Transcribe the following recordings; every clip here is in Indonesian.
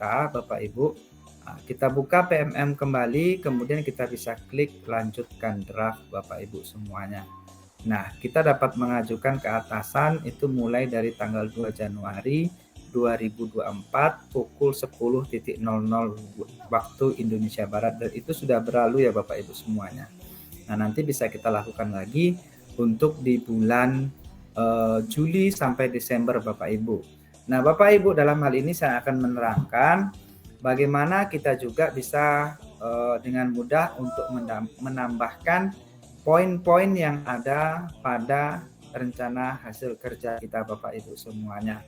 terbuka, Bapak Ibu, kita buka PMM kembali, kemudian kita bisa klik lanjutkan draft Bapak Ibu semuanya. Nah, kita dapat mengajukan ke atasan itu mulai dari tanggal 2 Januari 2024 pukul 10.00 waktu Indonesia Barat, dan itu sudah berlalu ya Bapak Ibu semuanya. Nah, nanti bisa kita lakukan lagi untuk di bulan Juli sampai Desember Bapak Ibu. Nah, Bapak Ibu, dalam hal ini saya akan menerangkan bagaimana kita juga bisa dengan mudah untuk menambahkan poin-poin yang ada pada rencana hasil kerja kita Bapak Ibu semuanya.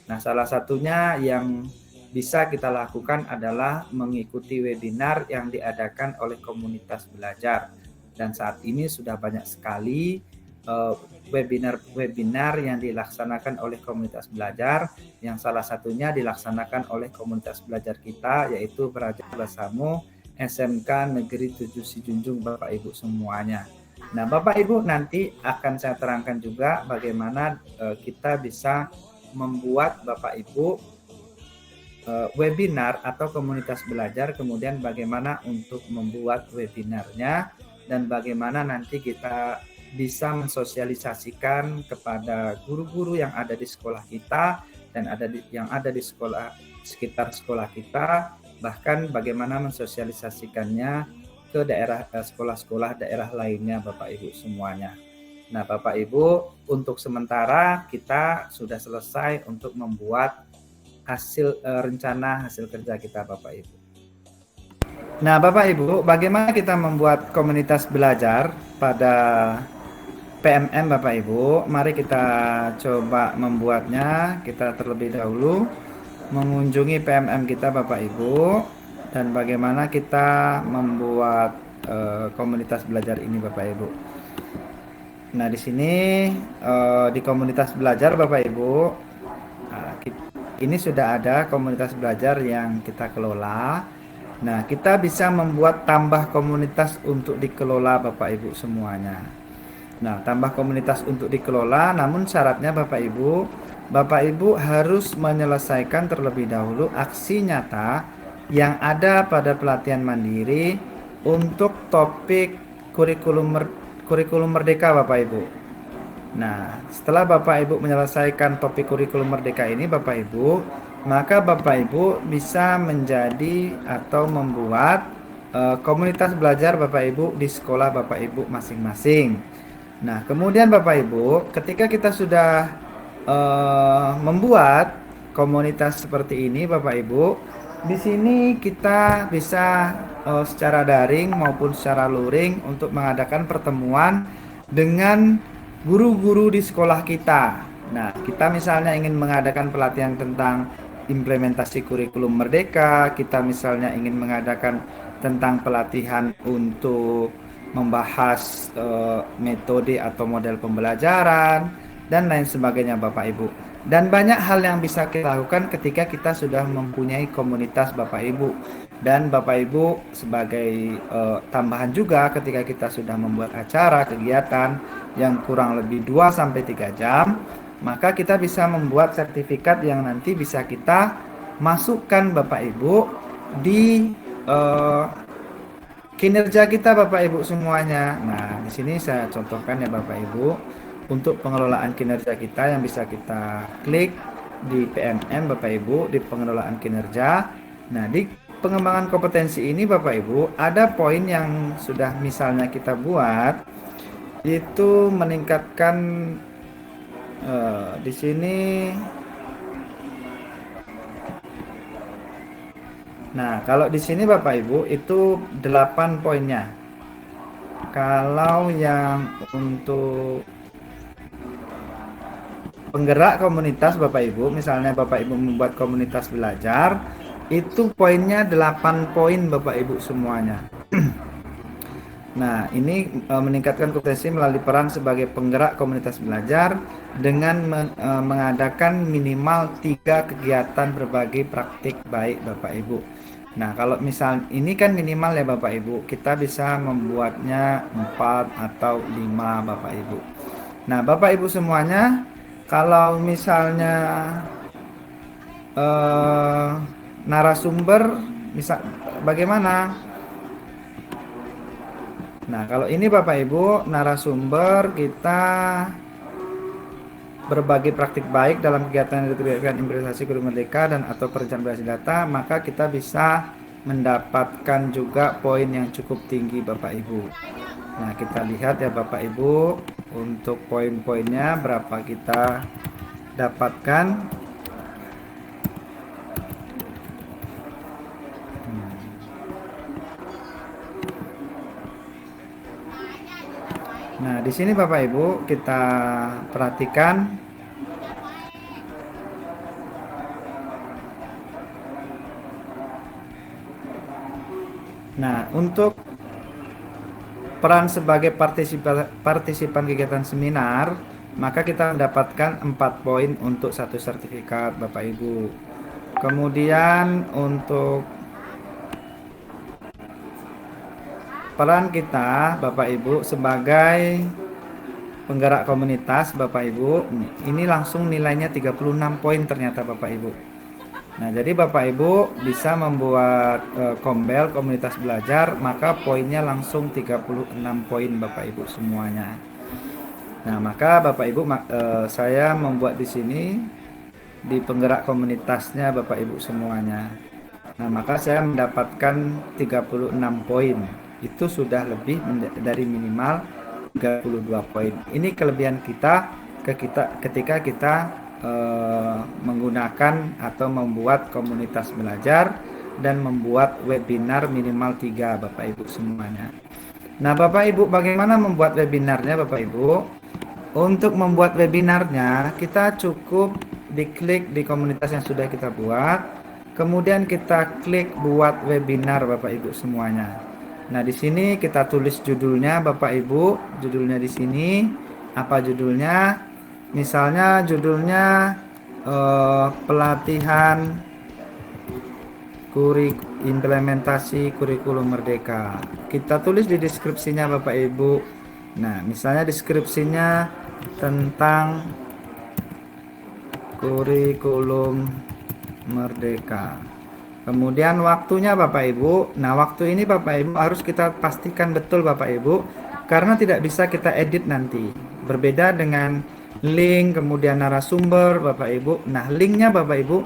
Nah, salah satunya yang bisa kita lakukan adalah mengikuti webinar yang diadakan oleh komunitas belajar. Dan saat ini sudah banyak sekali webinar yang dilaksanakan oleh komunitas belajar, yang salah satunya dilaksanakan oleh komunitas belajar kita, yaitu Belajar Bersama SMK Negeri 7 Sijunjung Bapak Ibu semuanya. Nah, Bapak Ibu, nanti akan saya terangkan juga bagaimana kita bisa membuat Bapak Ibu webinar atau komunitas belajar, kemudian bagaimana untuk membuat webinarnya, dan bagaimana nanti kita bisa mensosialisasikan kepada guru-guru yang ada di sekolah kita dan yang ada di sekitar sekolah kita, bahkan bagaimana mensosialisasikannya ke daerah sekolah-sekolah daerah lainnya Bapak Ibu semuanya. Nah, Bapak Ibu, untuk sementara kita sudah selesai untuk membuat rencana hasil kerja kita Bapak Ibu. Nah, Bapak Ibu, bagaimana kita membuat komunitas belajar pada PMM Bapak Ibu? Mari kita coba membuatnya. Kita terlebih dahulu mengunjungi PMM kita Bapak Ibu, dan bagaimana kita membuat komunitas belajar ini Bapak Ibu. Nah, di sini di komunitas belajar Bapak Ibu, ini sudah ada komunitas belajar yang kita kelola. Nah, kita bisa membuat tambah komunitas untuk dikelola Bapak Ibu semuanya. Nah, tambah komunitas untuk dikelola, namun syaratnya Bapak Ibu harus menyelesaikan terlebih dahulu aksi nyata yang ada pada pelatihan mandiri untuk topik kurikulum merdeka Bapak Ibu. Nah, setelah Bapak Ibu menyelesaikan topik kurikulum merdeka ini Bapak Ibu, maka Bapak Ibu bisa menjadi atau membuat komunitas belajar Bapak Ibu di sekolah Bapak Ibu masing-masing. Nah, kemudian Bapak Ibu, ketika kita sudah membuat komunitas seperti ini Bapak Ibu, di sini kita bisa secara daring maupun secara luring untuk mengadakan pertemuan dengan guru-guru di sekolah kita. Nah, kita misalnya ingin mengadakan pelatihan tentang implementasi kurikulum merdeka, kita misalnya ingin mengadakan tentang pelatihan untuk membahas metode atau model pembelajaran dan lain sebagainya Bapak Ibu. Dan banyak hal yang bisa kita lakukan ketika kita sudah mempunyai komunitas Bapak Ibu. Dan Bapak Ibu sebagai tambahan juga, ketika kita sudah membuat acara kegiatan yang kurang lebih 2-3 jam, maka kita bisa membuat sertifikat yang nanti bisa kita masukkan Bapak Ibu di kinerja kita Bapak Ibu semuanya. Nah, di sini saya contohkan ya Bapak Ibu, untuk pengelolaan kinerja kita yang bisa kita klik di PMM Bapak Ibu, di pengelolaan kinerja. Nah, di pengembangan kompetensi ini Bapak Ibu, ada poin yang sudah misalnya kita buat, itu meningkatkan di sini. Nah, kalau di sini Bapak Ibu itu 8 poinnya. Kalau yang untuk penggerak komunitas Bapak Ibu, misalnya Bapak Ibu membuat komunitas belajar, itu poinnya 8 poin Bapak Ibu semuanya. Nah, ini meningkatkan kompetensi melalui peran sebagai penggerak komunitas belajar dengan mengadakan minimal 3 kegiatan berbagi praktik baik Bapak Ibu. Nah, kalau misal ini kan minimal ya Bapak Ibu, kita bisa membuatnya 4 atau 5 Bapak Ibu. Nah, Bapak Ibu semuanya, kalau misalnya narasumber misal bagaimana? Nah, kalau ini Bapak Ibu, narasumber kita berbagi praktik baik dalam kegiatan implementasi Guru Merdeka dan atau perencanaan berbasis data, maka kita bisa mendapatkan juga poin yang cukup tinggi Bapak Ibu. Nah, kita lihat ya Bapak Ibu, untuk poin-poinnya berapa kita dapatkan. Nah, di sini Bapak Ibu kita perhatikan. Nah, untuk peran sebagai partisipan kegiatan seminar, maka kita mendapatkan 4 poin untuk 1 sertifikat Bapak Ibu. Kemudian untuk peran kita Bapak Ibu sebagai penggerak komunitas Bapak Ibu, ini langsung nilainya 36 poin ternyata Bapak Ibu. Nah, jadi Bapak Ibu bisa membuat kombel komunitas belajar, maka poinnya langsung 36 poin Bapak Ibu semuanya. Nah, maka Bapak Ibu saya membuat di sini di penggerak komunitasnya Bapak Ibu semuanya. Nah, maka saya mendapatkan 36 poin. Itu sudah lebih dari minimal 32 poin. Ini kelebihan kita ketika kita menggunakan atau membuat komunitas belajar dan membuat webinar minimal 3 Bapak Ibu semuanya. Nah, Bapak Ibu, bagaimana membuat webinarnya Bapak Ibu? Untuk membuat webinarnya, kita cukup diklik di komunitas yang sudah kita buat, kemudian kita klik buat webinar Bapak Ibu semuanya. Nah, di sini kita tulis judulnya Bapak Ibu, judulnya di sini apa judulnya? Misalnya judulnya pelatihan implementasi kurikulum merdeka. Kita tulis di deskripsinya Bapak Ibu. Nah, misalnya deskripsinya tentang kurikulum merdeka. Kemudian waktunya Bapak Ibu. Nah, waktu ini Bapak Ibu harus kita pastikan betul Bapak Ibu, karena tidak bisa kita edit nanti. Berbeda dengan link kemudian narasumber Bapak Ibu. Nah, linknya Bapak Ibu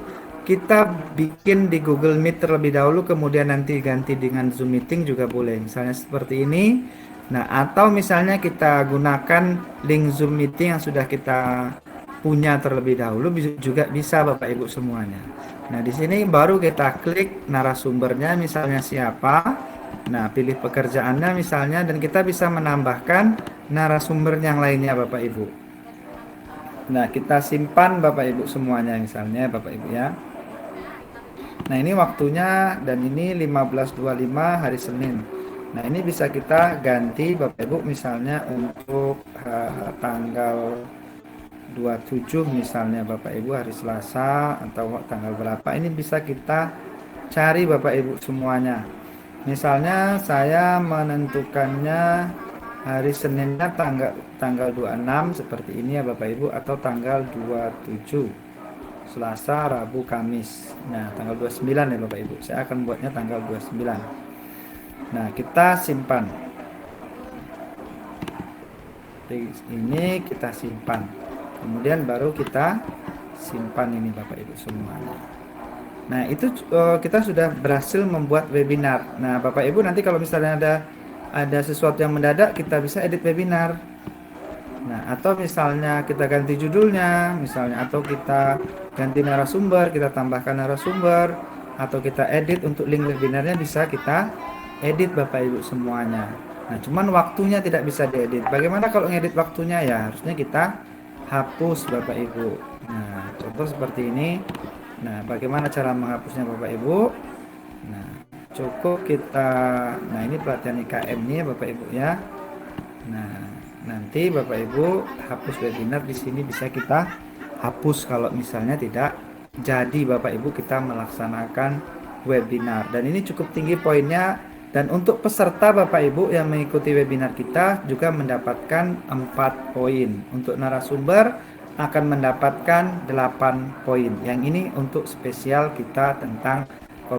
kita bikin di Google Meet terlebih dahulu, kemudian nanti ganti dengan Zoom Meeting juga boleh. Misalnya seperti ini. Nah, atau misalnya kita gunakan link Zoom Meeting yang sudah kita punya terlebih dahulu juga bisa Bapak Ibu semuanya. Nah, di sini baru kita klik narasumbernya, misalnya siapa. Nah, pilih pekerjaannya misalnya, dan kita bisa menambahkan narasumber yang lainnya Bapak Ibu. Nah, kita simpan Bapak Ibu semuanya misalnya Bapak Ibu ya. Nah, ini waktunya dan ini 15.25 hari Senin. Nah, ini bisa kita ganti Bapak Ibu misalnya untuk tanggal 27 misalnya Bapak Ibu hari Selasa atau tanggal berapa, ini bisa kita cari Bapak Ibu semuanya. Misalnya saya menentukannya hari Seninnya tanggal 26 seperti ini ya Bapak Ibu, atau tanggal 27 Selasa, Rabu, Kamis. Nah, tanggal 29 ya Bapak Ibu. Saya akan buatnya tanggal 29. Nah, kita simpan. Ini kita simpan. Kemudian baru kita simpan ini Bapak Ibu semuanya. Nah, itu kita sudah berhasil membuat webinar. Nah, Bapak Ibu nanti kalau misalnya ada sesuatu yang mendadak, kita bisa edit webinar. Nah, atau misalnya kita ganti judulnya, misalnya, atau kita ganti narasumber, kita tambahkan narasumber, atau kita edit untuk link webinarnya, bisa kita edit Bapak Ibu semuanya. Nah, cuman waktunya tidak bisa diedit. Bagaimana kalau ngedit waktunya? Ya, harusnya kita hapus Bapak Ibu. Nah, contoh seperti ini. Nah, bagaimana cara menghapusnya Bapak Ibu? Nah, cukup kita, nah ini pelatihan IKM nih Bapak Ibu ya. Nah, nanti Bapak Ibu hapus webinar di sini, bisa kita hapus kalau misalnya tidak jadi Bapak Ibu kita melaksanakan webinar. Dan ini cukup tinggi poinnya. Dan untuk peserta Bapak Ibu yang mengikuti webinar kita juga mendapatkan 4 poin. Untuk narasumber akan mendapatkan 8 poin. Yang ini untuk spesial kita tentang